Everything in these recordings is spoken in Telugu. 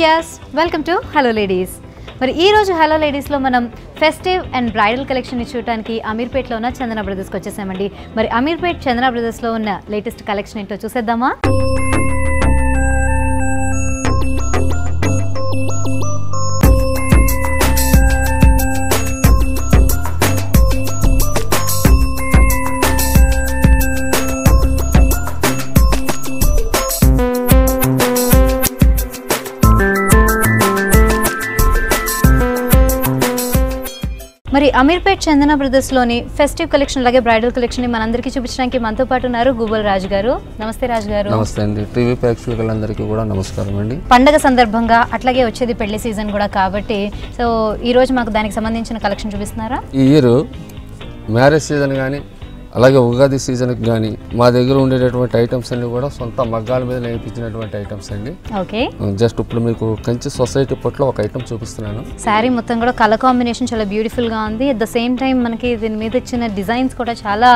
Viewers, welcome to hello ladies. మరి ఈ రోజు హలో లేడీస్లో మనం ఫెస్టివ్ అండ్ బ్రైడల్ కలెక్షన్ చూడటానికి అమీర్పేట్లో ఉన్న చందన బ్రదర్స్కి వచ్చేసామండి. మరి అమీర్పేట్ చందన బ్రదర్స్లో ఉన్న లేటెస్ట్ కలెక్షన్ ఏంటో చూసేద్దామా? మరి అమీర్పేట్ చందన బ్రదర్స్లోని ఫెస్టివ్ కలెక్షన్ అలాగే బ్రైడల్ కలెక్షన్ మనందరికీ చూపించడానికి మనతో పాటు ఉన్నారు గూబల్ రాజు గారు. నమస్తే రాజు గారు. నమస్తే అండి. టీవీ ప్రేక్షకులందరికీ కూడా నమస్కారం అండి. పండగ సందర్భంగా అట్లాగే వచ్చేది పెళ్లి సీజన్ కూడా కాబట్టి సో ఈ రోజు మాకు దానికి సంబంధించిన కలెక్షన్ చూపిస్తున్నారా? ఈ ఇయర్ మ్యారేజ్ సీజన్ కానీ అలాగే ఉగాది సీజన్కి కానీ మా దగ్గర ఉండేటటువంటి ఐటమ్స్ అన్ని కూడా సొంత మగ్గాల మీద నేర్పించినటువంటి ఐటమ్స్ అండి. ఓకే, జస్ట్ ఇప్పుడు మీకు కంచి సొసైటీ పట్ల ఒక ఐటమ్ చూపిస్తున్నాను. శారీ మొత్తం కూడా కలర్ కాంబినేషన్ చాలా బ్యూటిఫుల్ గా ఉంది. అట్ ద సేమ్ టైం మనకి దీని మీద ఇచ్చిన డిజైన్స్ కూడా చాలా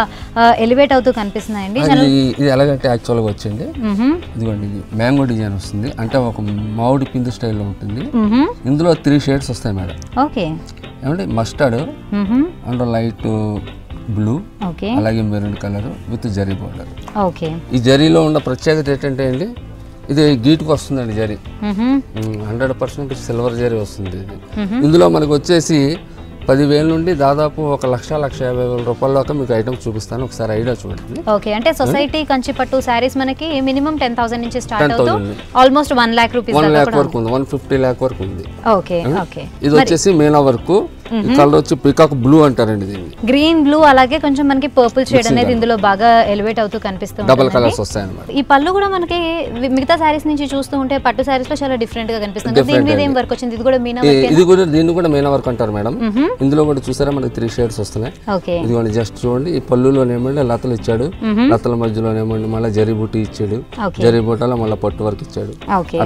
ఎలివేట్ అవుతూ కనిపిస్తున్నాయండి. ఇది ఎలాగంటే యాక్చువల్గా వచ్చింది ఇదిగోండి, ఇది మ్యాంగో డిజైన్ వస్తుంది, అంటే ఒక మామిడి పిండి స్టైల్లో ఉంటుంది. ఇందులో 3 షేడ్స్ వస్తాయి మేడం. ఓకే, ఏమంటే మస్టర్డ్ అండ్ లైట్ బ్లూ, అలాగే maroon colour with zari border. Okay, ఈ జరీలో ఉన్న ప్రత్యేకత ఏంటంటే అండి, ఇది గీటుకు వస్తుందండి జరీ. 100% సిల్వర్ జరీ వస్తుంది. ఇది ఇందులో మనకు వచ్చేసి 10,000 నుండి దాదాపు 1,50,000 రూపాయల దాకా మీకు ఐటమ్స్ చూపిస్తాను, ఒకసారి ఐడియా చూడండి. ఓకే, అంటే సొసైటీ కంచి పట్టు సారీస్ మనకి మినిమం 10,000 నుంచి స్టార్ట్ అవుతుంది, ఆల్మోస్ట్ 1 lakh రూపీస్ 1 lakh వరకు ఉంది, 150 lakh వరకు ఉంది. ఓకే ఓకే, ఇది వచ్చేసి మీనా వర్క్. ఈ కలర్ వచ్చి పికాక్ బ్లూ అంటారండి దీన్ని. గ్రీన్ బ్లూ అలాగే కొంచెం మనకి పర్పుల్ షేడ్ అనేది ఇందులో బాగా ఎలివేట్ అవుతూ కనిపిస్తుంది. డబుల్ కలర్స్ వస్తాయి అన్నమాట. ఈ పళ్ళు కూడా మనకి మిగతా సారీస్ నుంచి చూస్తూ ఉంటే పట్టు సారీస్ లో చాలా డిఫరెంట్ గా కనిపిస్తుంది. దీని మీద ఏం వర్క్ వచ్చింది? ఇది కూడా మీనా వర్క్. ఇది కూడా దీన్ని కూడా మీనా వర్క్ అంటారు మేడం. ఇందులో కూడా చూసారా మనకి 3 షేడ్స్ వస్తున్నాయి. ఓకే, ఇదిగోండి జస్ట్ చూడండి, ఈ పళ్ళులోనేమండి లతలు ఇచ్చాడు, లతల మధ్యలోనేమండి మళ్ళీ జరీ బూటీ ఇచ్చాడు, జరీ బూటాలో మళ్ళీ పట్టు వర్క్ ఇచ్చాడు.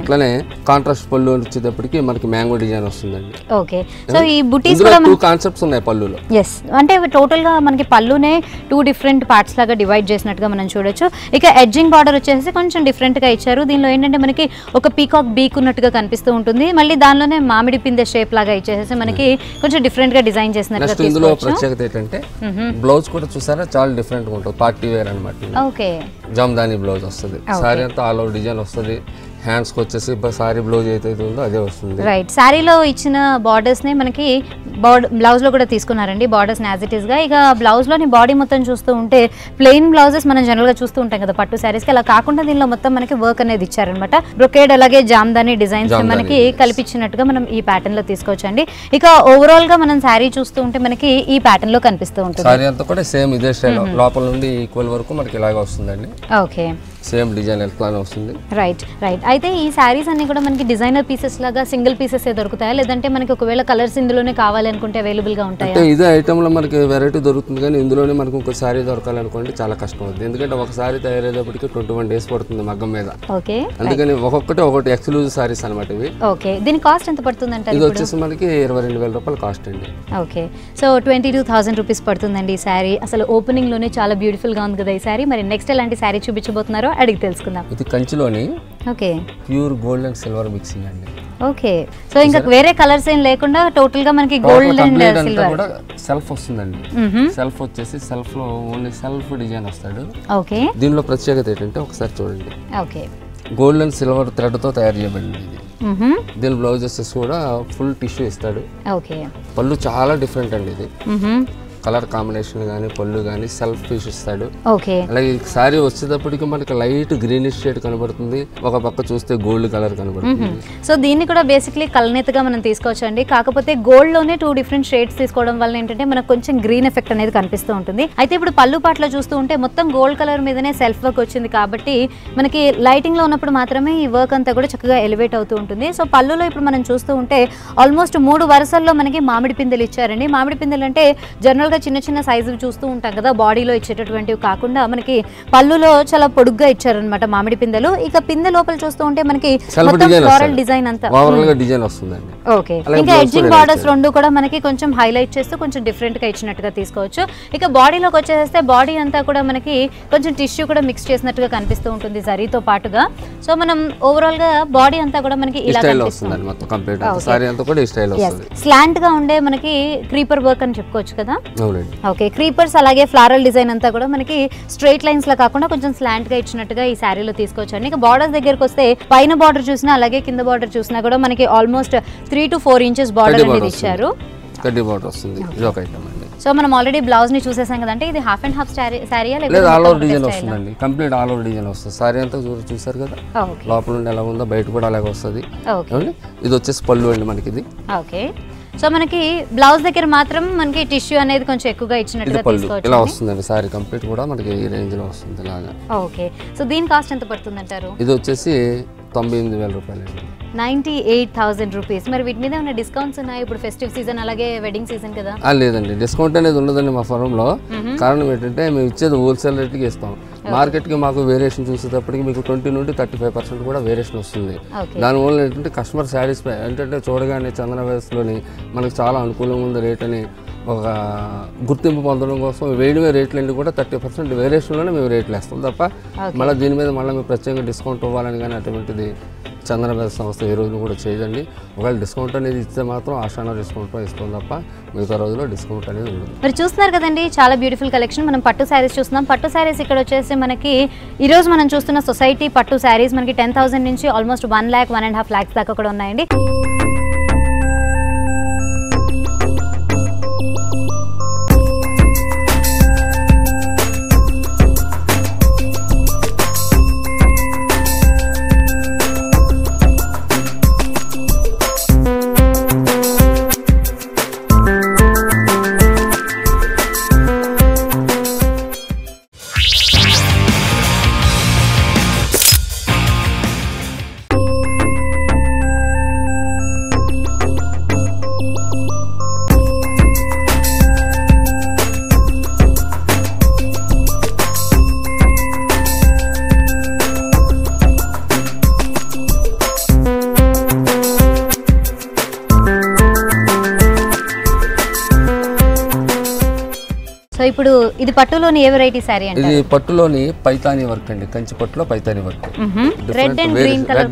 అట్లనే కాంట్రాస్ట్ పళ్ళు వచ్చేటప్పటికి మనకి మ్యాంగో డిజైన్ వస్తుందండి. ఓకే, సో ఈ బూటీస్ కూడా 2 కాన్సెప్ట్స్ ఉన్నాయి పళ్ళులో. ఎస్, అంటే టోటల్ గా మనకి పళ్ళునే 2 డిఫరెంట్ పార్ట్స్ లాగా డివైడ్ చేసినట్టుగా మనం చూడొచ్చు. ఇక ఎడ్జింగ్ బార్డర్ వచ్చేసి కొంచెం డిఫరెంట్ గా ఇచ్చారు. దీనిలో ఏంటంటే మనకి ఒక పీకాక్ బీక్ ఉన్నట్టుగా కనిపిస్తూ ఉంటుంది, మళ్ళీ దానిలోనే మామిడి పిందె షేప్ లాగా ఇచ్చేసి మనకి కొంచెం డిఫరెంట్ గా డిజైన్ చేసినట్టుగా. ఇందులో ప్రత్యేకత ఏంటంటే బ్లౌజ్ కూడా చూసారా చాలా డిఫరెంట్ గా ఉంటుంది, పార్టీ వేర్ అనమాట. ఓకే, జామ్దాని బ్లౌజ్ వస్తుంది, సారీ అంతా ఆల్ ఓవర్ డిజైన్ వస్తుంది. హ్యాండ్స్ వచ్చేసి సారీ బ్లౌజ్ అయితే ఉందో అదే వస్తుంది. రైట్, సారీలో ఇచ్చిన బార్డర్స్ ని మనకి బ్లౌజ్ లో కూడా తీసుకున్నారండి, బార్డర్స్ యాజ్ ఇట్ ఈస్ గా. ఇక బ్లౌజ్ లోని బాడీ మొత్తం చూస్తూ ఉంటే ప్లెయిన్ బ్లౌజెస్ మనం జనరల్ గా చూస్తూ ఉంటాం కదా పట్టు సారీస్ కి, అలా కాకుండా దీనిలో మొత్తం మనకి వర్క్ అనేది ఇచ్చారనమాట. బ్రొకేడ్ అలాగే జామ్దాని డిజైన్స్ మనకి కల్పించినట్టుగా మనం ఈ ప్యాటర్న్ లో తీసుకోవచ్చండి. ఇక ఓవరాల్ గా మనం సారీ చూస్తూ ఉంటే మనకి ఈ ప్యాటర్న్ లో కనిపిస్తూ ఉంటుంది. సారీ అంతా కూడా సేమ్ ఇదే స్టైల్, లోపల నుండి ఈక్వల్ వరకు మనకి ఇలాగా వస్తుందండి. ఓకే, సేమ్ డిజైన్ ఎట్లానే వస్తుంది. రైట్ రైట్, అయితే ఈ శారీస్ అన్ని కూడా మనకి డిజైనర్ పీసెస్ లాగా సింగిల్ పీసెస్ దొరుకుతాయా, లేదంటే మనకి ఒకవేళ కలర్స్ ఇందులోనే కావాలి అనుకుంటే అవైలబుల్ గా ఉంటాయా? అంటే ఇదే ఐటమ్ లో మనకి వెరైటీ దొరుకుతుంది, కానీ ఇందులోనే మనకు ఇంకో సారీ దొరకాలనుకోండి చాలా కష్టం అవుతుంది. ఎందుకంటే ఒక సారీ తయారయ్యేటప్పటికి 21 days పడుతుంది మగ్గం మీద. ఓకే, అందుకని ఒకటి ఎక్స్క్లూజివ్ సారీస్ అనమాట ఇవి. ఓకే, దీని కాస్ట్ ఎంత పడుతుంది అంటే? ఇది వచ్చేసి మనకి 22,000 రూపాయలు కాస్ట్ అండి. ఓకే, సో 22,000 రూపీస్ పడుతుందండి ఈ శారీ. అసలు ఓపెనింగ్ లోనే చాలా బ్యూటిఫుల్ గా ఉంది కదా ఈ శారీ. మరి నెక్స్ట్ ఎలాంటి శారీ చూపించబోతున్నారో అడిగి తెలుసుకుందాం. ఇది కంచిలోని okay pure gold and silver mixing అండి. ఓకే, సో ఇంకా వేరే కలర్స్ ఏం లేకుండా టోటల్ గా మనకి గోల్డ్ అండ్ సిల్వర్ కూడా సెల్ఫ్ వస్తుందండి. సెల్ఫ్ వచ్చేసి సెల్ఫ్ లో ఓన్లీ సెల్ఫ్ డిజైన్ వస్తాడు. ఓకే, దీనిలో ప్రత్యేకత ఏంటంటే ఒకసారి చూడండి, okay gold and silver thread తో తయారు చేయబడింది ఇది. దీని బ్లౌజెస్ కూడా ఫుల్ టిష్యూ ఇస్తాడు. ఓకే, పళ్ళు చాలా డిఫరెంట్ అండి. ఇది కలర్ కాంబినేషన్ కానీ పళ్ళు కానీ సెల్ఫ్ పీస్ ఇస్తాడు. ఓకే, అలాగే సారీ వచ్చేటప్పటికి మనకి లైట్ గ్రీనిష్ షేడ్ కనబడుతుంది, ఒక పక్క చూస్తే గోల్డ్ కలర్ కనబడుతుంది. సో దీన్ని కూడా బేసిక్లీ కలనేతగా మనం తీసుకోవచ్చు అండి. కాకపోతే గోల్డ్ లోనే 2 డిఫరెంట్ షేడ్స్ తీసుకోవడం వల్ల ఏంటంటే మనకు కొంచెం గ్రీన్ ఎఫెక్ట్ అనేది కనిపిస్తూ ఉంటుంది. అయితే ఇప్పుడు పళ్ళు పాటలో చూస్తూ ఉంటే మొత్తం గోల్డ్ కలర్ మీదనే సెల్ఫ్ వర్క్ వచ్చింది కాబట్టి మనకి లైటింగ్ లో ఉన్నప్పుడు మాత్రమే ఈ వర్క్ అంతా కూడా చక్కగా ఎలివేట్ అవుతూ ఉంటుంది. సో పళ్ళులో ఇప్పుడు మనం చూస్తూ ఉంటే ఆల్మోస్ట్ 3 వరుసల్లో మనకి మామిడి పిందెలు ఇచ్చారండి. మామిడి పిందెలు అంటే జనరల్ జనరల్ గా చిన్న చిన్న సైజు చూస్తూ ఉంటాం కదా, బాడీలో ఇచ్చేటటువంటివి కాకుండా మనకి పళ్ళులో చాలా పొడుగ్గా ఇచ్చారనమాట మామిడి పిందెలు. ఇక పిందె లోపల చూస్తూ ఉంటే మనకి ఫ్లోరల్ డిజైన్ అంతా డిజైన్ వస్తుందండి. ఓకే, ఇంకా ఎడ్జింగ్ బార్డర్స్ రెండు కూడా మనకి కొంచెం హైలైట్ చేస్తూ కొంచెం డిఫరెంట్ గా ఇచ్చినట్టుగా తీసుకోవచ్చు. ఇక బాడీలోకి వచ్చేస్తే బాడీ అంతా కూడా మనకి కొంచెం టిష్యూ కూడా మిక్స్ చేసినట్టుగా కనిపిస్తూ ఉంటుంది జరీతో పాటుగా. సో మనం ఓవరాల్ గా బాడీ అంతా కూడా మనకి ఇలా కనిపిస్తుంది మొత్తం కంప్లీట్ సారీ అంతా కూడా ఈ స్టైల్ వస్తుంది. స్లాంట్ గా ఉండే మనకి క్రీపర్ వర్క్ అని చెప్పుకోవచ్చు కదా. అవునండి. ఓకే, క్రీపర్స్ అలాగే ఫ్లారల్ డిజైన్ అంతా కూడా మనకి స్ట్రైట్ లైన్స్ లా కాకుండా కొంచెం స్లాంట్ గా ఇచ్చినట్టుగా ఈ శారీలో తీసుకోవచ్చు అండి. ఇక బార్డర్స్ దగ్గరకు వస్తే పైన బార్డర్ చూసినా అలాగే కింద బార్డర్ చూసినా కూడా మనకి ఆల్మోస్ట్ 3 to 4 inches బార్డర్ అనేది ఇచ్చారు. కడ్డీ బార్డర్ వస్తుంది. ఇది ఒక ఐటమ్ అండి. సో మనం ఆల్రెడీ బ్లౌజ్ ని చూసేసాం కదంటే ఇది హాఫ్ అండ్ హాఫ్ సారీయా లేదా ఆల్ ఓవర్ డిజైన్ వస్తుందండి. కంప్లీట్ ఆల్ ఓవర్ డిజైన్ వస్తుంది. సారీ అంతా చూసారు కదా, లోపల నుండి ఎలా ఉందో బయట కూడా అలాగే వస్తుంది. ఇది వచ్చేసి పళ్ళు అండి మనకి ఇది. ఓకే, సో మనకి బ్లౌజ్ దగ్గర మాత్రం మనకి టిష్యూ అనేది కొంచెం ఎక్కువగా ఇచ్చినట్టుగా తీసుకోవచ్చు. ఇలా వస్తుందండి సారీ కంప్లీట్ కూడా మనకి ఈ రేంజ్ లో వస్తుంది ఇలాగా. ఓకే, సో దీని కాస్ట్ ఎంత పడుతుంది అంటారు? ఇది వచ్చేసి 98,000 రూపాయలు అండి. 98,000 రూపీస్. మరి వీటి మీద ఉన్న డిస్కౌంట్స్ ఉన్నాయి ఇప్పుడు ఫెస్టివ్ సీజన్ అలాగే వెడ్డింగ్ సీజన్ కదా? లేదండి, డిస్కౌంట్ అనేది ఉండదండి మా ఫారంలో. కారణం ఏంటంటే మేము ఇచ్చేది హోల్సేల్ రేట్కి ఇస్తాం. మార్కెట్కి మాకు వేరియేషన్ చూసేటప్పటికి మీకు 20 నుండి 35% కూడా వేరియేషన్ వస్తుంది. దానివల్ల ఏంటంటే కస్టమర్ సాటిస్ఫై ఏంటంటే చూడగానే చందన వేస్లోని మనకు చాలా అనుకూలంగా ఉంది రేట్ అని ఒక గుర్తింపు పొందడం కోసం వేడివే రేట్లన్నీ కూడా 30% వేరియేషన్లోనే మేము రేట్లు వేస్తాం తప్ప మళ్ళీ దీని మీద మళ్ళీ మేము ప్రత్యేకంగా డిస్కౌంట్ ఇవ్వాలని కానీ అటువంటిది చందన వేస్ సంస్థ ఏ రోజున కూడా చేయదండి. ఒకవేళ డిస్కౌంట్ అనేది ఇస్తే మాత్రం ఆషానా డిస్కౌంట్ ఇస్తాం తప్ప మిగతా రోజుల్లో డిస్కౌంట్ అనేది ఉండదు. మరి చూస్తున్నారు కదండి, చాలా బ్యూటిఫుల్ కలెక్షన్. మనం పట్టు శారీస్ చూస్తున్నాం. పట్టు శారీస్ ఇక్కడ వచ్చేసి మనకి ఈ రోజు మనం చూస్తున్న సొసైటీ పట్టు శారీస్ మనకి 10,000 నుంచి ఆల్మోస్ట్ 1 lakh 1.5 lakhs దాకా కూడా ఉన్నాయండి. సో ఇప్పుడు ఇది పట్టులోని ఏ వెరైటీ సారీ అంటే? ఇది పట్టులోని పైతాని వర్క్ అండి. కంచి పట్టులో Paithani work. Red and green colour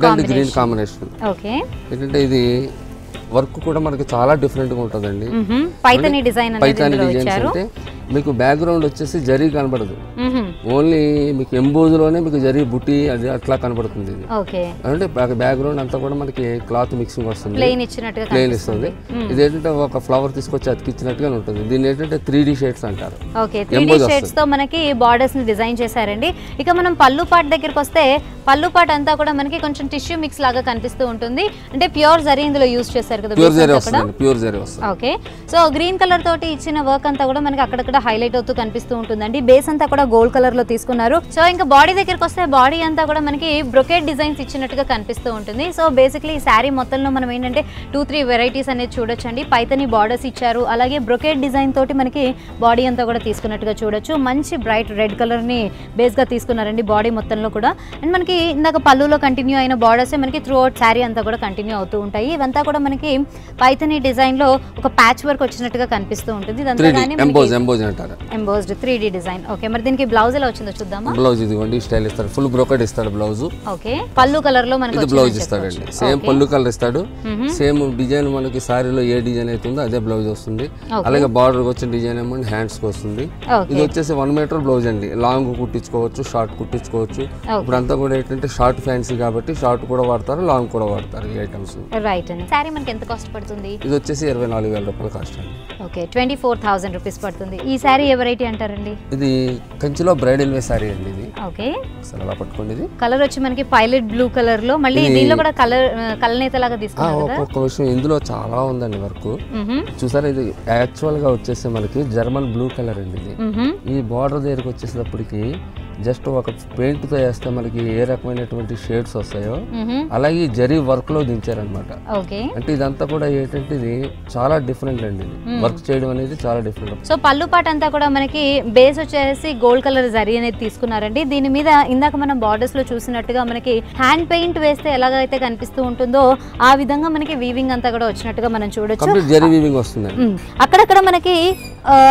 combination. Okay, ఏంటంటే ఇది వర్క్ కూడా మనకి చాలా డిఫరెంట్ గా ఉంటుందండి. పైతాని డిజైన్ అంటే మీకు బ్యాక్గ్రౌండ్ వచ్చేసి జరీ కనబడదు, ఓన్లీ మీకు ఎంబోజ్లోనే మీకు జరీ బుట్టి అది అట్లా కనబడుతుంది. అంటే బ్యాక్గ్రౌండ్ అంతా కూడా మనకి క్లాత్ మిక్సింగ్ వస్తుంది, ప్లెయిన్ ఇస్తుంది. ఇది ఏంటంటే ఒక ఫ్లవర్ తీసుకొచ్చి అతికిచ్చినట్టుగా ఉంటుంది. దీన్ని ఏంటంటే 3D షేడ్స్ అంటారు. 3D షేడ్స్ తో మనకి బార్డర్స్ ని డిజైన్ చేశారండి. ఇక మనం పళ్ళు పాట్ దగ్గరికి వస్తే పళ్ళు పాట్ అంతా కూడా మనకి కొంచెం టిష్యూ మిక్స్ లాగా కనిపిస్తూ ఉంటుంది. అంటే ప్యూర్ జరీ ఇందులో యూజ్ చేశారు కదా, ప్యూర్ జరీ వస్తుంది. ఓకే, సో గ్రీన్ కలర్ తోటి ఇచ్చిన వర్క్ అంతా కూడా మనకి అక్కడక్కడ హైలైట్ అవుతూ కనిపిస్తూ ఉంటుందండి. బేస్ అంతా కూడా గోల్డ్ కలర్ లో తీసుకున్నారు. సో ఇంకా బాడీ దగ్గరికి వస్తే బాడీ అంతా కూడా మనకి బ్రొకేట్ డిజైన్స్ ఇచ్చినట్టుగా కనిపిస్తూ ఉంటుంది. సో బేసిక్లీ ఈ శారీ మొత్తంలో మనం ఏంటంటే 2-3 వెరైటీస్ అనేది చూడొచ్చండి. పైతని బార్డర్స్ ఇచ్చారు, అలాగే బ్రొకేట్ డిజైన్ తోటి మనకి బాడీ అంతా కూడా తీసుకున్నట్టుగా చూడొచ్చు. మంచి బ్రైట్ రెడ్ కలర్ ని బేస్ గా తీసుకున్నారండి బాడీ మొత్తంలో కూడా. అండ్ మనకి ఇందాక పళ్ళులో కంటిన్యూ అయిన బార్డర్స్ మనకి త్రూ అవుట్ శారీ అంతా కూడా కంటిన్యూ అవుతూ ఉంటాయి. ఇవంతా కూడా మనకి పైతని డిజైన్ లో ఒక ప్యాచ్ వర్క్ వచ్చినట్టుగా కనిపిస్తూ ఉంటుంది. Embossed 3D design. ఓకే, మరి దీనికి బ్లౌజ్ ఎలా వచ్చిందో చూద్దామా? బ్లౌజ్ ఇదిగోండి స్టైల్ ఇస్తాడు, ఫుల్ బ్రోకెట్ ఇస్తాడు బ్లౌజ్. ఓకే, పళ్ళు కలర్ లో మనకి బ్లౌజ్ ఇస్తాడండి. సేమ్ పళ్ళు కలర్ ఇస్తాడు, సేమ్ డిజైన్ మనకి సారీలో ఏ డిజైన్ అవుతుందో అదే బ్లౌజ్ వస్తుంది. అలాగే బార్డర్ వచ్చిన డిజైన్ ఏమో హ్యాండ్స్ కి వస్తుంది. ఇది వచ్చేసి 1 మీటర్ బ్లౌజ్ అండి. లాంగ్ కుట్టించుకోవచ్చు, షార్ట్ కుట్టించుకోవచ్చు. ఇప్పుడంతా కూడా ఏంటంటే షార్ట్ ఫ్యాన్సీ కాబట్టి షార్ట్ కూడా వాడతారు, లాంగ్ కూడా వాడతారు ఈ ఐటమ్స్. రైట్ అండి. సారీ మనకి ఎంత కాస్ట్ పడుతుంది? ఇది వచ్చేసి 24,000 రూపాయల కాస్ట్ అండి. ఓకే, 24,000 రూపీస్ పడుతుంది. ఈ సారీ ఏ వెరైటీ అంటారండి? ఇది కంచిలో బ్రైడల్ వే సారీ అండి. ఇది ఓకే, అసలు అలా పట్టుకోండి. ఇది కలర్ వచ్చి మనకి పైలట్ బ్లూ కలర్ లో, మళ్ళీ దీనిలో కూడా కలనేత లాగా తీసుకున్నారు కదా. ఒక్కొక్క విషయం ఇందులో చాలా ఉందండి వర్క్. చూసారా, ఇది యాక్చువల్ గా వచ్చేసి మనకి జర్మన్ బ్లూ కలర్ అండి. ఇది ఈ బార్డర్ దగ్గరకు వచ్చేటప్పటికి జస్ట్ ఒక పెయింట్ తో వేస్తే మనకి ఏ రకమైనటువంటి షేడ్స్ వస్తాయో అలాగే జరీ వర్క్ లో దించారనమాట. అంటే ఇదంతా కూడా ఏంటంటే ఇది చాలా డిఫరెంట్ అండి, వర్క్ చేయడం అనేది చాలా డిఫరెంట్. సో పళ్ళు పాట అంతా కూడా మనకి బేస్ వచ్చేసి గోల్డ్ కలర్ జరీ అనేది తీసుకున్నారండి. దీని మీద ఇందాక మనం బార్డర్స్ లో చూసినట్టుగా మనకి హ్యాండ్ పెయింట్ వేస్తే ఎలాగైతే కనిపిస్తూ ఉంటుందో ఆ విధంగా మనకి వీవింగ్ అంతా కూడా వచ్చినట్టుగా మనం చూడొచ్చు. జరీ వీవింగ్ వస్తుంది. అక్కడక్కడ మనకి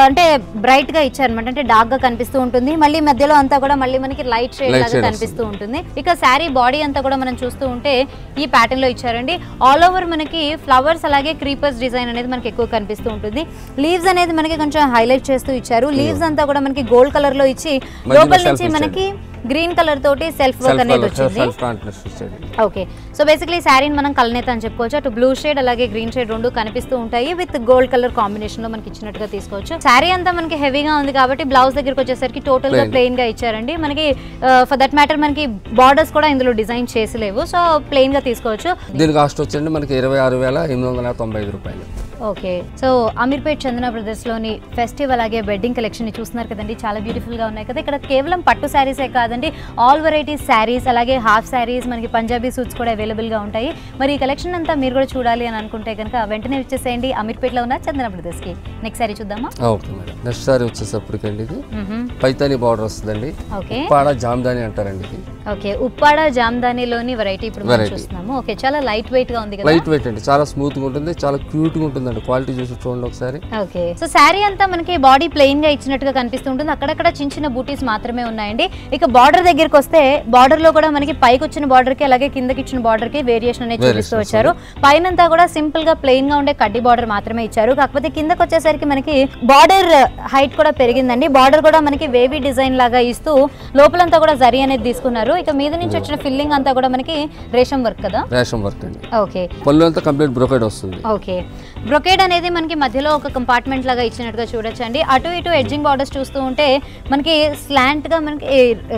అంటే బ్రైట్ గా ఇచ్చారనమాట, అంటే డార్క్ గా కనిపిస్తూ ఉంటుంది. మళ్ళీ మధ్యలో అంతా కూడా మళ్ళీ మనకి లైట్ షేడ్ లాగా కనిపిస్తూ ఉంటుంది. ఇక శారీ బాడీ అంతా కూడా మనం చూస్తూ ఉంటే ఈ ప్యాటర్న్ లో ఇచ్చారండి. ఆల్ ఓవర్ మనకి ఫ్లవర్స్ అలాగే క్రీపర్స్ డిజైన్ అనేది మనకి ఎక్కువ కనిపిస్తూ ఉంటుంది. లీవ్స్ అనేది మనకి కొంచెం హైలైట్ చేస్తూ ఇచ్చారు. లీవ్స్ అంతా కూడా మనకి గోల్డ్ కలర్ లో ఇచ్చి లోపల నుంచి మనకి గ్రీన్ కలర్ తోటి సెల్ఫ్ వర్క్ అనేది వచ్చింది. ఓకే, సో బేసిక్లీ శారీని మనం కలనేత అని చెప్పుకోవచ్చు. అటు బ్లూ షేడ్ అలాగే గ్రీన్ షేడ్ రెండు కనిపిస్తూ ఉంటాయి. విత్ గోల్డ్ కలర్ కాంబినేషన్ లో మనకి ఇచ్చినట్టుగా తీసుకోవచ్చు. శారీ అంతా మనకి హెవీగా ఉంది కాబట్టి బ్లౌజ్ దగ్గరికి వచ్చేసరికి టోటల్ గా ప్లెయిన్ గా ఇచ్చారండి. మనకి ఫర్ దట్ మ్యాటర్ మనకి బార్డర్స్ కూడా ఇందులో డిజైన్ చేసి లేవు, సో ప్లెయిన్ గా తీసుకోవచ్చు. దీని కాస్ట్ వచ్చండి మనకి 26,895 రూపాయలు. ఓకే, సో అమీర్పేట్ చందన బ్రదర్స్ లోని ఫెస్టివ్ అలాగే వెడ్డింగ్ కలెక్షన్ ని చూస్తున్నారు కదండి, చాలా బ్యూటిఫుల్ గా ఉన్నాయి కదా. ఇక్కడ కేవలం పట్టు శారీసే కాదండి, ఆల్ వెరైటీస్ శారీస్ అలాగే హాఫ్ శారీస్ మనకి పంజాబీ సూట్స్ కూడా అవైలబుల్ గా ఉంటాయి. మరి ఈ కలెక్షన్ అంతా మీరు కూడా చూడాలి అని అనుకుంటే కనుక వెంటనే వచ్చేసేయండి అమీర్పేట్ లో ఉన్న చందన బ్రదర్స్ కి. నెక్స్ట్ శారీ చూద్దామా? ఓకే మేడం, నెక్స్ట్ శారీ వచ్చేసప్పటికండి ఇది పైతాని బార్డర్ వస్తుందండి. ఓకే, ఉప్పాడ జామ్దాని అంటారండి ఇది. ఓకే, ఉప్పాడ జామ్దానిలోని వెరైటీ ఇప్పుడు మనం చూస్తున్నాము. ఓకే, చాలా లైట్ వెయిట్ గా ఉంది కదా. లైట్ వెయిట్ అండి, చాలా స్మూత్ గా ఉంటుంది, చాలా క్యూట్ గా ఉంటుంది. క్వాలిటీ చూసి చూడండి ఒకసారి. ఓకే, సో శారీ అంతా మనకి బాడీ ప్లెయిన్ గా ఇచ్చినట్టుగా కనిపిస్తుంటుంది. అక్కడక్కడ చిన్న చిన్న బూటీస్ మాత్రమే ఉన్నాయండి. ఇక బార్డర్ దగ్గరికి వస్తే బార్డర్ లో కూడా మనకి పైకి వచ్చిన బార్డర్ కి అలాగే కిందకి ఇచ్చిన బార్డర్ కి వేరియేషన్ అనేది చూపిస్తూ వచ్చారు. పైనంతా కూడా సింపుల్ గా ప్లెయిన్ గా ఉండే కడ్డీ బార్డర్ మాత్రమే ఇచ్చారు. కాకపోతే కిందకి వచ్చేసరికి మనకి బార్డర్ హైట్ కూడా పెరిగిందండి. బార్డర్ కూడా మనకి వేవీ డిజైన్ లాగా ఇస్తూ లోపలంతా కూడా జరీ అనేది తీసుకున్నారు. ఇక మీద నుంచి వచ్చిన ఫిల్లింగ్ అంతా కూడా మనకి రేషం వర్క్ కదా. రేషం వర్క్ అండి. ఓకే, పళ్ళు అంతా కంప్లీట్ బ్రోకేడ్ వస్తుంది. ఓకే, బ్రొకేడ్ అనేది మనకి మధ్యలో ఒక కంపార్ట్మెంట్ లాగా ఇచ్చినట్టుగా చూడొచ్చండి. అటు ఇటు ఎడ్జింగ్ బార్డర్స్ చూస్తూ ఉంటే మనకి స్లాంట్ గా మనకి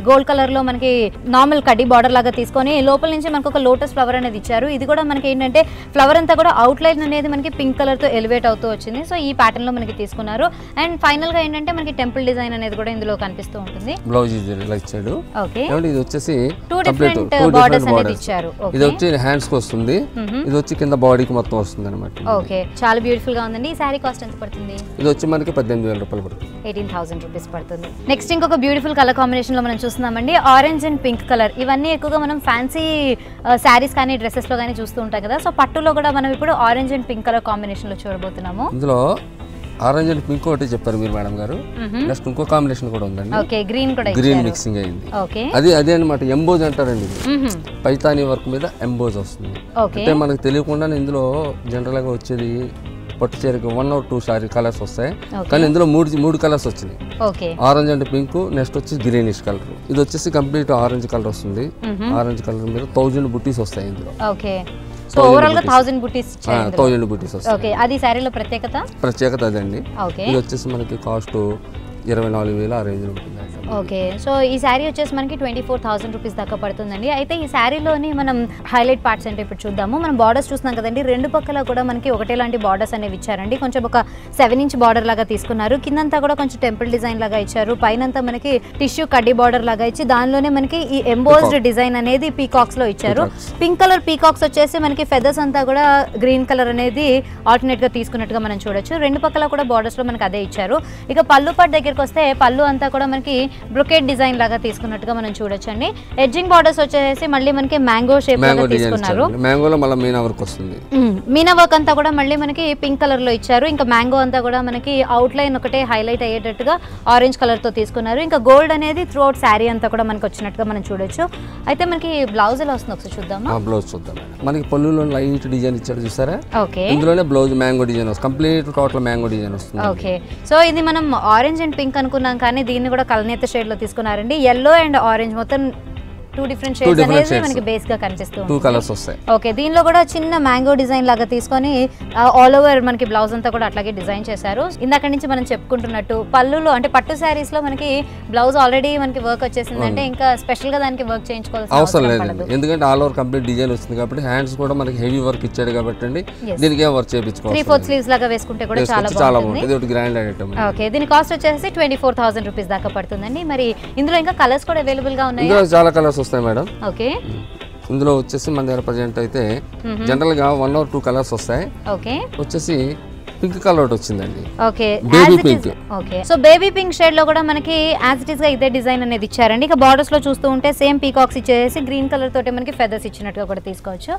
గోల్డ్ కలర్ లో మనకి నార్మల్ కడ్డీ బార్డర్ లాగా తీసుకొని లోపల నుంచి మనకు ఒక లోటస్ ఫ్లవర్ అనేది ఇచ్చారు. ఇది కూడా మనకి ఏంటంటే ఫ్లవర్ అంతా కూడా అవుట్ లైన్ అనేది మనకి పింక్ కలర్ తో ఎలివేట్ అవుతూ వచ్చింది. సో ఈ ప్యాటర్న్ లో మనకి తీసుకున్నారు. అండ్ ఫైనల్ గా ఏంటంటే మనకి టెంపుల్ డిజైన్ అనేది కూడా ఇందులో కనిపిస్తూ ఉంటుంది. బ్లౌజ్ ఇచ్చాడు. ఓకే, ఇది వచ్చేసి టూ డిఫరెంట్ బార్డర్స్ అనేది ఇచ్చారు. ఇది వచ్చి హ్యాండ్స్ కి వస్తుంది, ఇది వచ్చి కింద బాడీకి మొత్తం వస్తుంది అన్నమాట. ఓకే, చాలా బ్యూటిఫుల్ గా ఉందండి. ఈ సారీ కాస్ట్ ఎంత పడుతుంది? ఇది వచ్చి మనకి 18,000 రూపాయలు పడుతుంది. 18,000 రూపీస్ పడుతుంది. నెక్స్ట్ ఇంకొక బ్యూటిఫుల్ కలర్ కాంబినేషన్ లో మనం చూస్తున్నామండి, ఆరెంజ్ అండ్ పింక్ కలర్. ఇవన్నీ ఎక్కువగా మనం ఫ్యాన్సీ శారీస్ కానీ డ్రెస్సెస్ లో కానీ చూస్తూ ఉంటాం కదా. సో పట్టులో కూడా మనం ఇప్పుడు orange and pink colour combination లో చూడబోతున్నాము. ఇందులో ఆరెంజ్ అండ్ పింక్ ఒకటి చెప్పారు మీరు మేడం గారు. నెక్స్ట్ ఇంకో కాంబినేషన్ కూడా ఉందండి. ఓకే, గ్రీన్ కూడా గ్రీన్ మిక్సింగ్ అయింది. ఓకే, అదే అన్నమాట ఎంబోజ్ అంటారండి. పైతాని వర్క్ మీద ఎంబోజ్ వస్తుంది. అంటే మనకు తెలియకుండా ఇందులో జనరల్ గా వచ్చేది పట్టు చీరకి 1 or 2 సారీ కలర్స్ వస్తాయి, కానీ ఇందులో మూడు కలర్స్ వచ్చినాయి. ఆరెంజ్ అండ్ పింక్, నెక్స్ట్ వచ్చి గ్రీనిష్ కలర్. ఇది వచ్చేసి కంప్లీట్ ఆరెంజ్ కలర్ వస్తుంది. ఆరెంజ్ కలర్ మీద 1000 బుట్టీస్ వస్తాయి ఇందులో. ఓకే, సో ఓవరాల్ గా 1000 బుట్టీస్ 1000 బుట్టీస్ వస్తాయి. ఓకే, అది సారీలో ప్రత్యేకత అదండి. ఇది వచ్చేసి మనకి కాస్ట్ 24,000 ఆ రేంజ్ ఉంటుంది. ఓకే, సో ఈ శారీ వచ్చేసి మనకి 24,000 రూపీస్ దాకా పడుతుందండి. అయితే ఈ శారీలోని మనం హైలైట్ పార్ట్స్ అంటే ఇప్పుడు చూద్దాము. మనం బార్డర్స్ చూస్తున్నాం కదండి, రెండు పక్కల కూడా మనకి ఒకటేలాంటి బార్డర్స్ అనేవి ఇచ్చారండి. కొంచెం ఒక 7 inch బార్డర్ లాగా తీసుకున్నారు. కిందంతా కూడా కొంచెం టెంపుల్ డిజైన్ లాగా ఇచ్చారు. పైనంతా మనకి టిష్యూ కడ్డీ బార్డర్ లాగా ఇచ్చి దానిలోనే మనకి ఈ ఎంబోస్డ్ డిజైన్ అనేది పీకాక్స్ లో ఇచ్చారు. పింక్ కలర్ పీకాక్స్ వచ్చేసి మనకి ఫెదర్స్ అంతా కూడా గ్రీన్ కలర్ అనేది ఆల్టర్నేట్ గా తీసుకున్నట్టుగా మనం చూడొచ్చు. రెండు పక్కల కూడా బార్డర్స్ లో మనకి అదే ఇచ్చారు. ఇక పళ్ళు పాటు దగ్గరికి వస్తే పళ్ళు అంతా కూడా మనకి బ్రొకేట్ డిజైన్ లాగా తీసుకున్నట్టుగా మనం చూడొచ్చండి. ఎడ్జింగ్ బార్డర్స్ వచ్చేసి మళ్ళీ మనకి మ్యాంగో షేప్ లాగా తీసుకున్నారు. మ్యాంగోలో మళ్ళీ మీనా వర్క్ వస్తుంది. మీనా వర్క్ అంతా కూడా మళ్ళీ మనకి పింక్ కలర్ లో ఇచ్చారు. ఇంకా మ్యాంగో అంతా కూడా మనకి అవుట్ లైన్ ఒకటే హైలైట్ అయ్యేటట్టుగా ఆరెంజ్ కలర్ తో తీసుకున్నారు. ఇంకా గోల్డ్ అనేది త్రూ అవుట్ శారీ అంతా కూడా మనకి వచ్చినట్టుగా మనం చూడొచ్చు. అయితే మనకి బ్లౌజ్ ఎలా వస్తుంది ఒకసారి చూద్దామా? బ్లౌజ్ చూద్దాం. మనకి పళ్ళులో లైట్ డిజైన్ ఇచ్చారు చూసారా. ఓకే, ఇందులోనే బ్లౌజ్ మ్యాంగో డిజైన్ వస్తుంది. కంప్లీట్ టోటల్ మ్యాంగో డిజైన్ వస్తుంది. ఓకే, సో ఇది మనం ఆరెంజ్ అండ్ పింక్ అనుకున్నాం కానీ దీన్ని కూడా కలనేత షేడ్ లో తీసుకున్నారండి. ఎల్లో అండ్ ఆరెంజ్ మొత్తం టూ డిఫరెంట్ షేడ్స్ అనేది మనకి బేస్ గా కనిపిస్తుంది. 2 కలర్స్ వస్తాయి. ఓకే, దీనిలో కూడా చిన్న మ్యాంగో డిజైన్ లాగా తీసుకొని ఆల్ ఓవర్ మనకి బ్లౌజ్ అంతా కూడా అట్లాగే డిజైన్ చేశారు. ఇందాక నుంచి మనం చెప్పుకుంటున్నట్టు పళ్ళులో అంటే పట్టు శారీస్ లో మనకి బ్లౌజ్ ఆల్రెడీ మనకి వర్క్ వచ్చేసింది అంటే ఇంకా స్పెషల్ గా దానికి వర్క్ చేయించుకోవాల్సిన అవసరం లేదండి. ఎందుకంటే ఆల్ ఓవర్ కంప్లీట్ డిజైన్ వస్తుంది కాబట్టి హ్యాండ్స్ కూడా మనకి హెవీ వర్క్ ఇచ్చాడు కాబట్టి అండి దీనికి ఏం వర్క్ చేయించుకోవాలి. 3/4 స్లీవ్స్ లాగా వేసుకుంటే కూడా చాలా బాగుంటుంది. ఇది ఒకటి గ్రాండ్ ఐటమ్. ఓకే, దీని కాస్ట్ వచ్చేసి 24,000 రూపీస్ దాకా పడుతుందండి. మరి ఇందులో ఇంకా కలర్స్ కూడా అవైలబుల్ గా ఉన్నాయి. ఇందులో చాలా కలర్స్ వస్తాయి మేడం. ఓకే, ఇందులో వచ్చేసి మన దగ్గర ప్రజెంట్ అయితే జనరల్ గా 1 or 2 కలర్స్ వస్తాయి. ఓకే, వచ్చేసి పింక్ కలర్ ఒకటి వచ్చిందండి. Okay, baby pink. Okay, so baby pink shade లో కూడా మనకి యాజ్ ఇట్ ఇస్ గా ఇదే డిజైన్ అనేది ఇచ్చారండి. ఇక బార్డర్స్ లో చూస్తూ ఉంటే సేమ్ పీకాక్స్ ఇచ్చేసి గ్రీన్ కలర్ తోటి మనకి ఫెదర్స్ ఇచ్చినట్టుగా కూడా తీసుకోవచ్చు.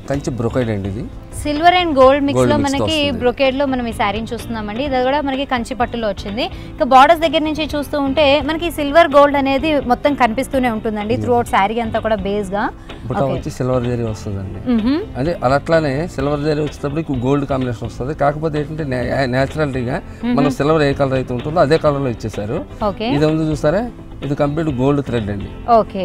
కంచి బ్రొకేడ్ అండి. ఇది సిల్వర్ అండ్ గోల్డ్ మిక్స్ లో మనకి బ్రొకేడ్ లో మనం ఈ శారీని చూస్తున్నామండి. ఇది కూడా మనకి కంచి పట్టులో వచ్చింది. ఇక బార్డర్స్ దగ్గర నుంచి చూస్తూ ఉంటే మనకి సిల్వర్ గోల్డ్ అనేది మొత్తం కనిపిస్తూనే ఉంటుందండి త్రూ అవుట్ శారీ అంతా కూడా బేస్ గా. బుట్ట వచ్చి సిల్వర్ జరీ వస్తుందండి. అదే అట్లానే సిల్వర్ జరీ వచ్చేటప్పుడు గోల్డ్ కాంబినేషన్ వస్తుంది. కాకపోతే ఏంటంటే నేచురాలిటీగా మనం సిల్వర్ ఏ కలర్ అయితే ఉంటుందో అదే కలర్ లో ఇచ్చేసారు. ఇది ముందు చూస్తారా, ఇది కంప్లీట్ గోల్డ్ థ్రెడ్ అండి. Okay,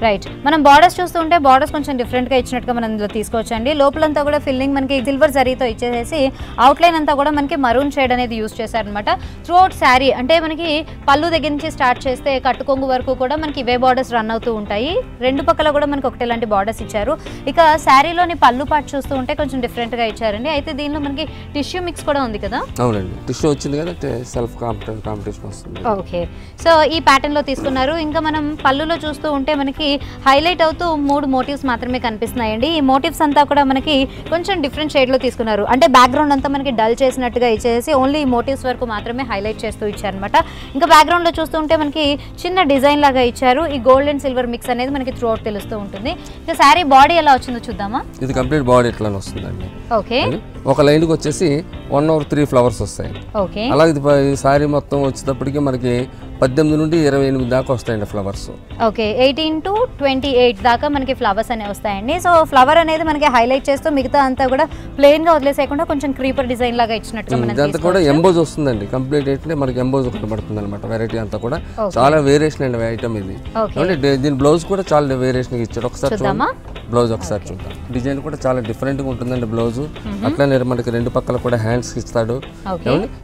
right. మనం బార్డర్స్ చూస్తుంటే బార్డర్స్ కొంచెం డిఫరెంట్ గా ఇచ్చినట్టుగా మనం ఇందులో తీసుకోవచ్చు అండి. లోపలంతా కూడా ఫిల్లింగ్ మనకి సిల్వర్ జరీతో ఇచ్చేసేసి అవుట్ లైన్ అంతా కూడా మనకి మరూన్ షేడ్ అనేది యూజ్ చేశారనమాట. త్రూ అవుట్ శారీ అంటే మనకి పళ్ళు దగ్గర నుంచి స్టార్ట్ చేస్తే కట్టుకొంగు వరకు కూడా మనకి ఇవే బార్డర్స్ రన్ అవుతూ ఉంటాయి. రెండు పక్కల కూడా మనకి ఒకటేలాంటి బార్డర్స్ ఇచ్చారు. ఇక శారీలోని పళ్ళు పార్ట్ చూస్తూ ఉంటే కొంచెం డిఫరెంట్ గా ఇచ్చారండి. అయితే దీనిలో మనకి టిష్యూ మిక్స్ కూడా ఉంది కదా. అవునండి, టిష్యూ వచ్చింది కదా, సెల్ఫ్ కాంపిటీషన్ వస్తుంది. ఓకే, సో ఈ ప్యాటర్న్ లో తీసుకున్నారు. ఇంకా మనం పళ్ళులో చూస్తూ ఉంటే మనకి హైలైట్ అవుతూ 3 మోటివ్స్ మాత్రమే కనిపిస్తున్నాయండి. ఈ మోటివ్స్ అంతా కూడా మనకి కొంచెం డిఫరెంట్ షేడ్ లో తీసుకున్నారు. అంటే బ్యాక్గ్రౌండ్ అంతా మనకి డల్ చేసినట్టుగా ఇచ్చేసి ఓన్లీ ఈ మోటివ్స్ వరకు మాత్రమే హైలైట్ చేస్తూ ఇచ్చారనమాట. ఇంకా బ్యాక్గ్రౌండ్ లో చూస్తూ ఉంటే మనకి చిన్న డిజైన్ లాగా ఇచ్చారు. ఈ గోల్డ్ అండ్ సిల్వర్ మిక్స్ అనేది మనకి త్రూ అవుట్ తెలుస్తూ ఉంటుంది. ఇంకా శారీ బాడీ ఎలా వచ్చిందో చూద్దామా. ఇది కంప్లీట్ బాడీ ఇట్లా వస్తుందండి. ఓకే, ఒక లైన్ కి వచ్చేసి 1 or 3 ఫ్లవర్స్ వస్తాయి. ఓకే, అలాగే శారీ మొత్తం వచ్చేటప్పటికి మనకి 18 నుండి 28 దాకా వస్తాయండి ఫ్లవర్స్. ఓకే, 18 to 28 దాకా మనకి ఫ్లవర్స్ అనేవి వస్తాయండి. సో ఫ్లవర్ అనేది మనకి హైలైట్ చేస్తూ మిగతా అంతా కూడా ప్లెయిన్ గా వదిలేసేయకుండా కొంచెం క్రీపర్ డిజైన్ లాగా ఇచ్చినట్టుగా మనం ఇదంతా కూడా ఎంబోజ్ వస్తుందండి. కంప్లీట్ ఏంటంటే మనకి ఎంబోజ్ కనబడుతుంది అనమాట. వెరైటీ అంతా కూడా చాలా వేరియేషన్ అండి ఐటమ్ ఇది. దీని బ్లౌజ్ కూడా చాలా వేరియేషన్ ఇచ్చాడు. ఒకసారి చూద్దామా బ్లౌజ్, ఒకసారి చూద్దాం. డిజైన్ కూడా చాలా డిఫరెంట్ గా ఉంటుందండి బ్లౌజ్. అట్లానే మనకి రెండు పక్కల కూడా హ్యాండ్స్ ఇస్తాడు.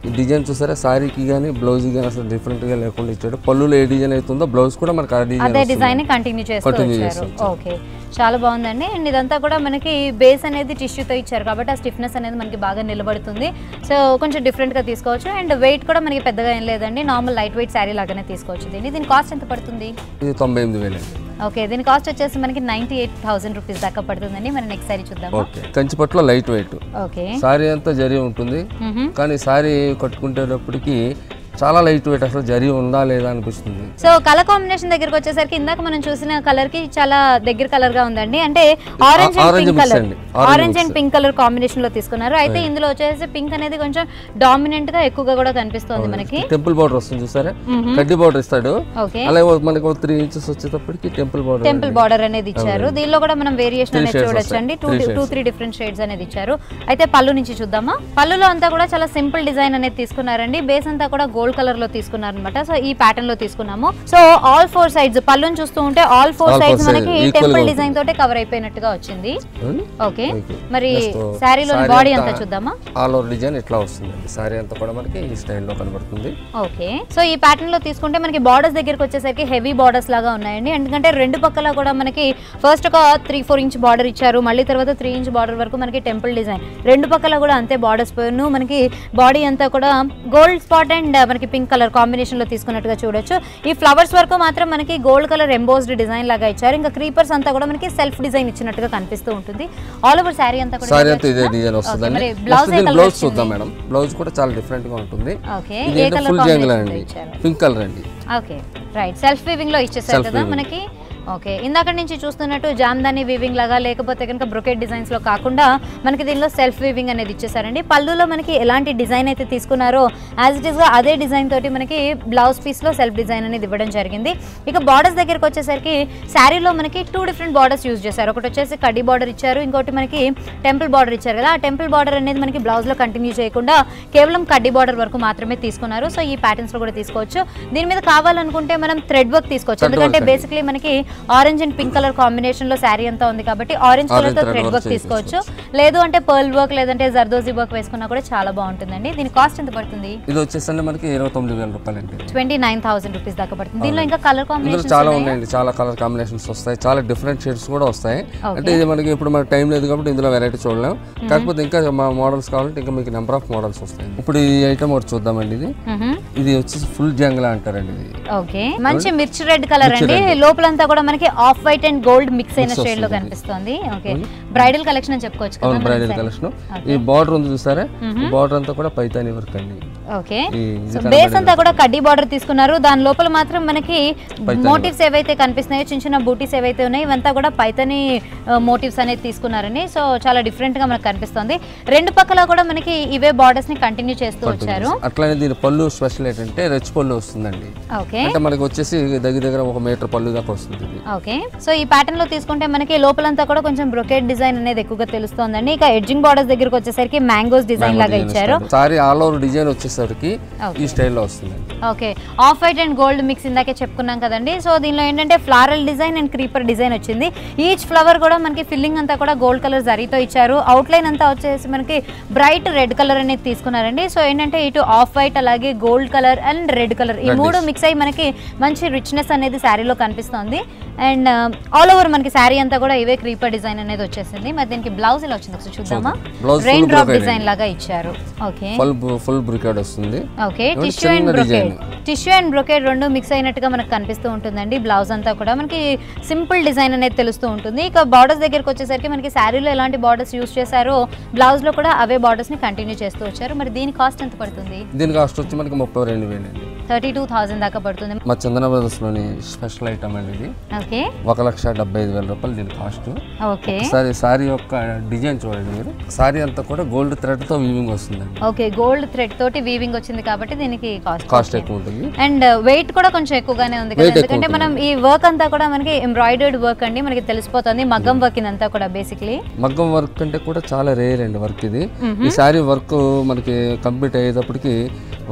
ఈ డిజైన్ చూసారా, సారీకి కానీ బ్లౌజ్ కానీ అసలు డిఫరెంట్ గా లేకుండా ఇచ్చాడు. పళ్ళులో ఏ డిజైన్ అవుతుందో బ్లౌజ్ కూడా మనకి అదే డిజైన్ కంటిన్యూ చేస్తారు. ఓకే, చాలా బాగుందండి. అండ్ ఇదంతా కూడా మనకి బేస్ అనేది టిష్యూతో ఇచ్చారు కాబట్టి ఆ స్టిఫ్నెస్ అనేది మనకి బాగా నిలబడుతుంది. సో కొంచెం డిఫరెంట్ గా తీసుకోవచ్చు. అండ్ వెయిట్ కూడా మనకి పెద్దగా ఏం లేదండి, నార్మల్ లైట్ వెయిట్ శారీ లాగానే తీసుకోవచ్చు. దీని కాస్ట్ ఎంత పడుతుంది? ఇది 98,000. ఓకే, దీని కాస్ట్ వచ్చేసి మనకి 98,000 రూపీస్ దాకా పడుతుందండి. మనం నెక్స్ట్ సారీ చూద్దాం. ఓకే, కంచిపట్టులో లైట్ వెయిట్. ఓకే, సారీ అంతా జరీ ఉంటుంది కానీ సారీ కట్టుకునేటప్పటికి చాలా లైట్ వెయిట్, అసలు జరీ ఉందా లేదా అనిపిస్తుంది. సో కలర్ కాంబినేషన్ దగ్గరికి వచ్చేసరికి ఇందాక మనం చూసిన కలర్ కి చాలా దగ్గర కలర్ గా ఉందండి. అంటే orange and pink colour combination లో తీసుకున్నారు. అయితే ఇందులో వచ్చేసి పింక్ అనేది కొంచెం డామినెంట్ గా ఎక్కువగా కూడా కనిపిస్తుంది మనకి. టెంపుల్ బోర్డర్ వస్తుంది చూసారా, కడ్డీ బోర్డర్ ఇస్తాడు. అలాగే మనకి 3 ఇంచెస్ వచ్చేటప్పటికి టెంపుల్ బోర్డర్ అనేది ఇచ్చారు. దీనిలో కూడా మనం వేరియేషన్ అనేది చూడొచ్చు అండి. 2-3 డిఫరెంట్ షేడ్స్ అనేది ఇచ్చారు. అయితే పళ్ళు నుంచి చూద్దామా. పళ్ళులో అంతా కూడా చాలా సింపుల్ డిజైన్ అనేది తీసుకున్నారండి. బేస్ అంతా కూడా గోల్డ్ కలర్ లో తీసుకున్నారు అనమాట. సో ఈ ప్యాటర్న్ లో తీసుకున్నాము. సో ఆల్ 4 సైడ్స్ పళ్ళుని చూస్తూ ఉంటే ఆల్ 4 సైడ్స్ మనకి టెంపుల్ డిజైన్ తోటే కవర్ అయిపోయినట్టుగా వచ్చింది. ఓకే, మరి శారీలో బాడీ అంతా చూద్దామా? ఆల్ ఓవర్ డిజైన్ ఇట్లా వస్తుందండి. శారీ అంతా కూడా మనకి ఈ స్టైల్లో కనబడుతుంది. ఓకే, సో ఈ ప్యాటర్న్ లో తీసుకుంటే మనకి బార్డర్స్ దగ్గరికి వచ్చేసరికి హెవీ బార్డర్స్ లాగా ఉన్నాయండి. ఎందుకంటే రెండు పక్కల కూడా మనకి ఫస్ట్ ఒక 3-4 ఇంచ్ బార్డర్ ఇచ్చారు, మళ్ళీ తర్వాత 3 ఇంచ్ బార్డర్ వరకు మనకి టెంపుల్ డిజైన్. రెండు పక్కల కూడా అంతే బార్డర్స్ పోయిన మనకి బాడీ అంతా కూడా గోల్డ్ స్పాట్ అండ్ మనకి పింక్ కలర్ కాంబినేషన్ లో తీసుకున్నట్టుగా చూడొచ్చు. ఈ ఫ్లవర్స్ వరకు మాత్రం మనకి గోల్డ్ కలర్ ఎంబోస్డ్ డిజైన్ లాగా ఇచ్చారు. ఇంకా క్రీపర్స్ అంతా కూడా మనకి సెల్ఫ్ డిజైన్ ఇచ్చినట్టుగా కనిపిస్తూ ఉంటుంది. ఆల్ ఓవర్ శారీ అంతా కూడా ఇదే డిజైన్ వస్తుంది. బ్లౌజ్ చూద్దాం మేడం. బ్లౌజ్ కూడా చాలా డిఫరెంట్ గా ఉంటుంది. ఓకే, ఏ కలర్ కాంబినేషన్ ఇచ్చారు? పింక్ కలర్ అండి. ఓకే, రైట్, సెల్ఫ్ వీవింగ్ లో ఇచ్చేసారు కదా మనకి. ఓకే, ఇందాక నుంచి చూస్తున్నట్టు జామ్దాని వీవింగ్ లాగా లేకపోతే కనుక బ్రొకెట్ డిజైన్స్ లో కాకుండా మనకి దీనిలో సెల్ఫ్ వీవింగ్ అనేది ఇచ్చేసారండి. పళ్ళులో మనకి ఎలాంటి డిజైన్ అయితే తీసుకున్నారో యాజ్ ఇట్ ఈస్ గా అదే డిజైన్ తోటి మనకి బ్లౌజ్ పీస్ లో సెల్ఫ్ డిజైన్ అనేది ఇవ్వడం జరిగింది. ఇక బార్డర్స్ దగ్గరకు వచ్చేసరికి శారీలో మనకి 2 డిఫరెంట్ బార్డర్స్ యూజ్ చేశారు. ఒకటి వచ్చేసి కడ్డీ బార్డర్ ఇచ్చారు, ఇంకోటి మనకి టెంపుల్ బార్డర్ ఇచ్చారు కదా. ఆ టెంపుల్ బార్డర్ అనేది మనకి బ్లౌజ్ లో కంటిన్యూ చేయకుండా కేవలం కడ్డీ బార్డర్ వరకు మాత్రమే తీసుకున్నారు. సో ఈ ప్యాటర్న్స్ లో కూడా తీసుకోవచ్చు. దీని మీద కావాలనుకుంటే మనం థ్రెడ్ వర్క్ తీసుకోవచ్చు. ఎందుకంటే బేసిక్లీ మనకి orange and pink colour combination లో శారీ అంతా ఉంది కాబట్టి ఆరెంజ్ కలర్ తో థ్రెడ్ వర్క్ తీసుకోవచ్చు. లేదు అంటే పర్ల్ వర్క్ లేదంటే జర్దోజీ వర్క్ వేసుకున్నా కూడా చాలా బాగుంటుందండి. దీని కాస్ట్ ఎంత పడుతుంది? ఇది వచ్చేసరికి మనకి 29,000 రూపాయలు అండి. 29,000 రూపీస్ దాకా పడుతుంది. దీనిలో ఇంకా కలర్ కాంబినేషన్స్ చాలా ఉన్నాయండి. చాలా కలర్ కాంబినేషన్స్ వస్తాయి, చాలా డిఫరెంట్ షేడ్స్ కూడా వస్తాయి. అంటే ఇది మనకి ఇప్పుడు మనకి టైం లేదు కాబట్టి ఇందులో వెరైటీ చూడలేం. కాకపోతే ఇంకా మా మోడల్స్ కావాలంటే ఇంకా మీకు నెంబర్ ఆఫ్ మోడల్స్ వస్తాయి. ఇప్పుడు ఈ ఐటమ్ ఒకటి చూద్దామండి. ఇది వచ్చేసి ఫుల్ జంగ్లా అంటారండి. ఇది ఓకే, మంచి మిర్చి రెడ్ కలర్ అండి. లోపలంతా కూడా మనకి off white and gold mix అయిన షేడ్ లో కనిపిస్తుంది. ఓకే, బ్రైడల్ కలెక్షన్ అని చెప్పుకోవచ్చు కదా. Bridal collection. ఈ బార్డర్ ఉంది చూసారా, ఈ బార్డర్ అంతా కూడా పైతాని వర్క్ అండి. ఓకే, సో బేస్ అంతా కూడా కడ్డీ బార్డర్ తీసుకున్నారు. దాని లోపల మాత్రం మనకి మోటివ్స్ ఏవైతే కనిపిస్తున్నాయో, చిన్న చిన్న బూటీస్ ఏవైతే ఉన్నాయో ఇవంతా కూడా పైతాని మోటివ్స్ అనేది తీసుకున్నారండి. సో చాలా డిఫరెంట్ గా మనకు కనిపిస్తుంది. రెండు పక్కల కూడా మనకి ఇవే బార్డర్స్ ని కంటిన్యూ చేస్తూ వచ్చారు. అట్లానే దీని పళ్ళు స్పెషల్ ఏంటంటే రిచ్ పళ్ళు వస్తుందండి. ఓకే, అంటే మనకి వచ్చేసి దగ్గర 1 మీటర్ పళ్ళు దాకా వస్తుంది. ఓకే, సో ఈ ప్యాటర్న్ లో తీసుకుంటే మనకి లోపలంతా కూడా కొంచెం బ్రొకెట్ డిజైన్ అనేది ఎక్కువగా తెలుస్తోందండి. ఇక ఎడ్జింగ్ బార్డర్స్ దగ్గరకు వచ్చేసరికి మ్యాంగోస్ డిజైన్ లాగా ఇచ్చారు. సారీ ఆల్ ఓవర్ డిజైన్ వచ్చేసరికి ఈ స్టైల్లో వస్తుంది. Okay, off white and gold mix ఇందాకే చెప్పుకున్నాం కదండి. సో దీనిలో ఏంటంటే floral design and creeper design వచ్చింది. ఈచ్ ఫ్లవర్ కూడా మనకి ఫిల్లింగ్ అంతా కూడా గోల్డ్ కలర్ జరీతో ఇచ్చారు. అవుట్ లైన్ అంతా వచ్చేసి మనకి బ్రైట్ రెడ్ కలర్ అనేది తీసుకున్నారండి. సో ఏంటంటే ఇటు ఆఫ్ వైట్ అలాగే gold colour and red colour ఈ మూడు మిక్స్ అయ్యి మనకి మంచి రిచ్నెస్ అనేది శారీలో కనిపిస్తుంది. అండ్ ఆల్ ఓవర్ మనకి శారీ అంతా కూడా ఇవే క్రీపర్ డిజైన్ అనేది వచ్చేసింది. మరి దీనికి బ్లౌజ్ ఇలా వచ్చింది, ఒకసారి చూద్దామా. రెయిన్ డ్రాప్ డిజైన్ లాగా ఇచ్చారు. ఓకే, ఫుల్ బ్రొకెట్ వస్తుంది. ఓకే, టిష్యూ అండ్ బ్రొకెట్ రెండు మిక్స్ అయినట్టుగా మనకు కనిపిస్తూ ఉంటుందండి. బ్లౌజ్ అంతా కూడా మనకి సింపుల్ డిజైన్ అనేది తెలుస్తూ ఉంటుంది. ఇక బార్డర్స్ దగ్గరికి వచ్చేసరికి మనకి శారీలో ఎలాంటి బార్డర్స్ యూస్ చేశారో బ్లౌజ్ లో కూడా అవే బార్డర్స్ ని కంటిన్యూ చేస్తూ వచ్చారు. మరి దీని కాస్ట్ ఎంత పడుతుంది? దీని కాస్ట్ వచ్చి మనకి 32,000 అండి. 32,000 దాకా పడుతుంది. మా చందన బ్రదర్స్ లోని స్పెషల్ ఐటమ్ అండి ఇది. ఓకే, 1,75,000 రూపాయలు దీని కాస్ట్. ఓకే, సారీ యొక్క డిజైన్ చూడండి మీరు. సారీ అంతా కూడా గోల్డ్ థ్రెడ్ తో వీవింగ్ వస్తుందండి. ఓకే, గోల్డ్ థ్రెడ్ తోటి వీవింగ్ వచ్చింది కాబట్టి దీనికి కాస్ట్ ఎక్కువ ఉంటుంది. అండ్ వెయిట్ కూడా కొంచెం ఎక్కువగానే ఉంది కదా. ఎందుకంటే మనం ఈ వర్క్ అంతా కూడా మనకి ఎంబ్రాయిడర్డ్ వర్క్ అండి, మనకి తెలిసిపోతుంది. మగ్గం వర్క్ ఇదంతా కూడా బేసిక్లీ మగ్గం వర్క్ అంటే కూడా చాలా రేర్ అండి వర్క్ ఇది. ఈ సారీ వర్క్ మనకి కంప్లీట్ అయ్యేటప్పటికి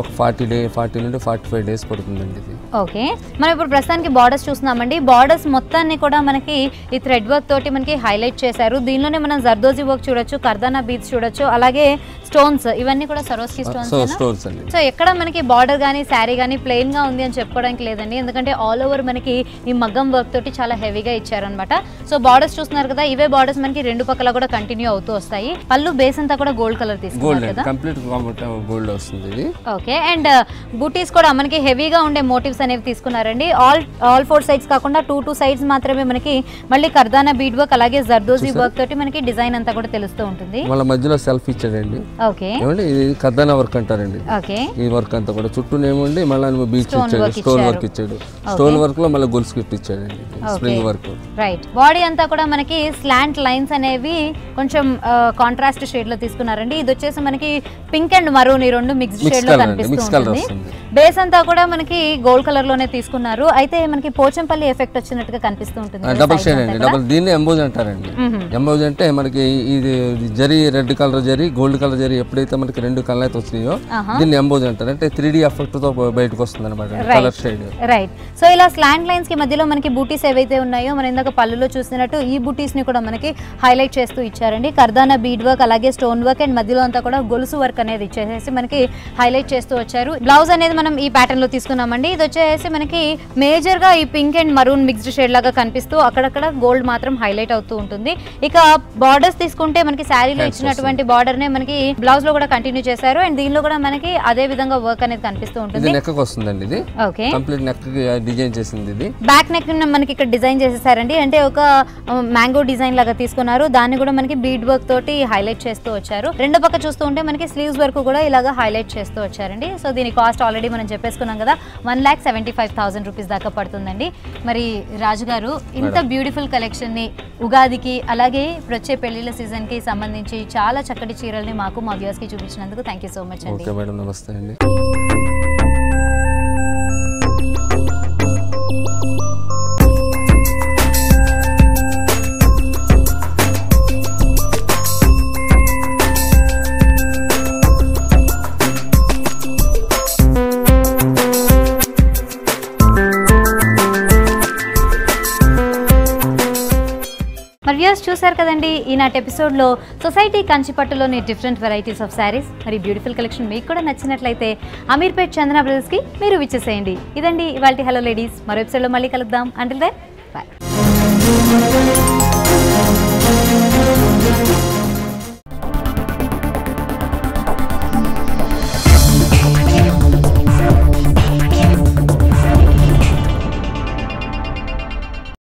ఒక 40 నుండి 45 డేస్ పడుతుందండి ఇది. ఓకే, మనం ఇప్పుడు ప్రస్తుతానికి బార్డర్స్ చూస్తున్నామండి. బార్డర్స్ మొత్తాన్ని కూడా మనకి ఈ థ్రెడ్ వర్క్ తోటి మనకి హైలైట్ చేశారు. దీనిలోనే మనం జర్దోజీ వర్క్ చూడొచ్చు, కర్దానా బీడ్స్ చూడొచ్చు, అలాగే స్టోన్స్ ఇవన్నీ కూడా సరోస్కి స్టోన్స్ అండి. సో ఎక్కడ మనకి బార్డర్ కానీ శారీ కానీ ప్లెయిన్ గా ఉంది అని చెప్పుకోవడానికి లేదండి. ఎందుకంటే ఆల్ ఓవర్ మనకి ఈ మగ్గం వర్క్ తోటి చాలా హెవీగా ఇచ్చారనమాట. సో బార్డర్స్ చూస్తున్నారు కదా, ఇవే బార్డర్స్ మనకి రెండు పక్కల కూడా కంటిన్యూ అవుతూ వస్తాయి. పళ్ళు బేస్ అంతా కూడా గోల్డ్ కలర్ తీసుకున్నారు కదా, కంప్లీట్ గోల్డ్ వస్తుంది ఇది. ఓకే, అండ్ బూటీస్ కూడా మనకి హెవీగా ఉండే మోటివ్స్ అనేవి తీసుకున్నారండి. ఆల్ 4 సైడ్స్ కాకుండా 2 సైడ్స్ మాత్రమే మనకి మళ్ళీ కర్దానా బీడ్ వర్క్ అలాగే జర్దోజీ వర్క్ తోటి మనకి డిజైన్ అంతా కూడా తెలుస్తూ ఉంటుంది. వాళ్ళ మధ్యలో సెల్ఫ్ ఇచ్చాడండి. ఓకే, ఇది కర్దానా వర్క్ అంటారండి. ఓకే, ఈ వర్క్ అంతా కూడా చుట్టూనేమండి మళ్ళీ బీచ్ ఇచ్చాడు, స్టోన్ వర్క్ ఇచ్చాడు. స్టోన్ వర్క్ లో మళ్ళీ గొలుసు కిట్ ఇచ్చాడండి, స్ప్రింగ్ వర్క్. రైట్, బాడీ అంతా కూడా మనకి స్లాంట్ లైన్స్ అనేవి కొంచెం కాంట్రాస్ట్ షేడ్ లో తీసుకున్నారండి. ఇది వచ్చేసి మనకి పింక్ అండ్ మరూన్ ఈ రెండు మిక్స్డ్ షేడ్ లో కనిపిస్తుంది. బేస్ అంతా కూడా మనకి గోల్డ్ కలర్ లోనే తీసుకున్నారు. అయితే మనకి పోచంపల్లి ఎఫెక్ట్ వచ్చినట్టుగా కనిపిస్తూ ఉంటుంది. డబుల్ షేడ్ అండి, దీన్ని ఎంబోజ్ అంటారండి. ఎంబోజ్ అంటే మనకి ఇది zari red colour zari, gold colour zari ఎప్పుడైతే మనకి 2 కలర్ అయితే వచ్చినాయో దీన్ని ఎంబోజ్ అంటారు. అంటే 3D ఎఫెక్ట్ తో బయటకు వస్తుంది అనమాట కలర్ షేడ్. రైట్. సో ఇలా స్లాంట్ లైన్స్ కి మధ్యలో మనకి బూటీస్ ఏవైతే ఉన్నాయో మనం ఇందాక పళ్ళులో చూసినట్టు ఈ బూటీస్ ని కూడా మనకి హైలైట్ చేస్తూ ఇచ్చారండి. కర్దానా బీడ్ వర్క్, అలాగే స్టోన్ వర్క్ అండ్ మధ్యలో అంతా కూడా గొలుసు వర్క్ అనేది ఇచ్చేసి మనకి హైలైట్ చేస్తూ వచ్చారు. బ్లౌజ్ అనేది మనం ఈ ప్యాటర్న్ లో తీసుకున్నామండి. ఇది వచ్చేసి మనకి మేజర్ గా ఈ pink and maroon mixed shade లాగా కనిపిస్తూ అక్కడక్కడ గోల్డ్ మాత్రం హైలైట్ అవుతూ ఉంటుంది. ఇక బార్డర్స్ తీసుకుంటే మనకి శారీలో ఇచ్చినటువంటి బార్డర్ నే మనకి బ్లౌజ్ లో కూడా కంటిన్యూ చేశారు. అండ్ దీనిలో కూడా మనకి అదే విధంగా వర్క్ అనేది కనిపిస్తూ ఉంటుంది. నెక్ కి వస్తుందండి ఇది. ఓకే, కంప్లీట్ నెక్ కి డిజైన్ చేసింది ఇది. బ్యాక్ నెక్ మనకి ఇక్కడ డిజైన్ చేసేసారండి. అంటే ఒక మ్యాంగో డిజైన్ లాగా తీసుకున్నారు. దాన్ని కూడా మనకి బీడ్ వర్క్ తోటి హైలైట్ చేస్తూ వచ్చారు. రెండో పక్క చూస్తూ ఉంటే మనకి స్లీవ్స్ వరకు కూడా ఇలాగా హైలైట్ చేస్తూ వచ్చారండి. సో దీని కాస్ట్ ఆల్రెడీ మనం చెప్పేసుకున్నాం కదా, 1,75,000 రూపీస్ దాకా పడుతుందండి. మరి రాజు గారు ఇంత బ్యూటిఫుల్ కలెక్షన్ ని ఉగాదికి అలాగే వచ్చే పెళ్లిళ్ళ సీజన్ కి సంబంధించి చాలా చక్కటి చీరల్ని మాకు మా వ్యూవర్స్ కి చూపించినందుకు థ్యాంక్ యూ సో మచ్ అండి. ఓకే మేడం, నమస్తే అండి. మరి వ్యూవర్స్ చూసారు కదండి ఈనాటి ఎపిసోడ్లో సొసైటీ కంచిపట్టులోని డిఫరెంట్ వెరైటీస్ ఆఫ్ శారీస్. మరి బ్యూటిఫుల్ కలెక్షన్ మీకు కూడా నచ్చినట్లయితే అమీర్పేట్ చందన బ్రదర్స్కి మీరు విచ్చేసేయండి. ఇదండి ఇవాల్టి హలో లేడీస్. మరో ఎపిసోడ్లో మళ్ళీ కలుద్దాం. Until then